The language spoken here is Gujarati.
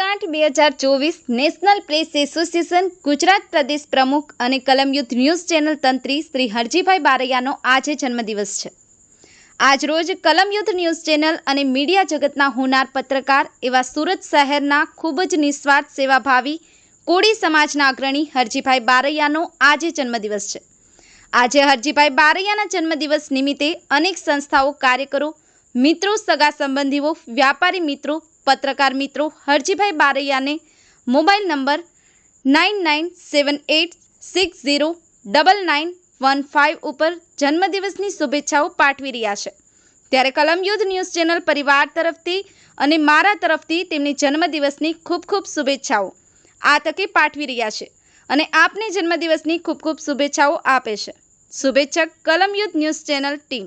8/8/2024 નેશનલ પ્રેસ એસોસિએશન ગુજરાત પ્રદેશ પ્રમુખ અને કલમયુદ્ધ ન્યૂઝ ચેનલ તંત્રી શ્રી હરજીભાઈ બારૈયાનો આજે જન્મદિવસ છે। આજરોજ કલમયુદ્ધ ન્યૂઝ ચેનલ અને મીડિયા જગતના હોનાર પત્રકાર એવા સુરત શહેરના ખૂબ જ નિસ્વાર્થ સેવાભાવી કોળી સમાજના અગ્રણી હરજીભાઈ બારૈયાનો આજે જન્મદિવસ છે। આજે હરજીભાઈ બારૈયાના જન્મદિવસ નિમિત્તે અનેક સંસ્થાઓ, કાર્યકરો, મિત્રો, સગા સંબંધીઓ, વ્યાપારી મિત્રો, પત્રકાર મિત્રો હરજીભાઈ બારૈયાને મોબાઈલ નંબર 9978609915 ઉપર જન્મદિવસની શુભેચ્છાઓ પાઠવી રહ્યા છે। ત્યારે કલમયુદ્ધ ન્યૂઝ ચેનલ પરિવાર તરફથી અને મારા તરફથી તેમની જન્મદિવસની ખૂબ ખૂબ શુભેચ્છાઓ આ તકે પાઠવી રહ્યા છે અને આપને જન્મદિવસની ખૂબ ખૂબ શુભેચ્છાઓ આપે છે। શુભેચ્છક કલમયુદ્ધ ન્યૂઝ ચેનલ ટીમ।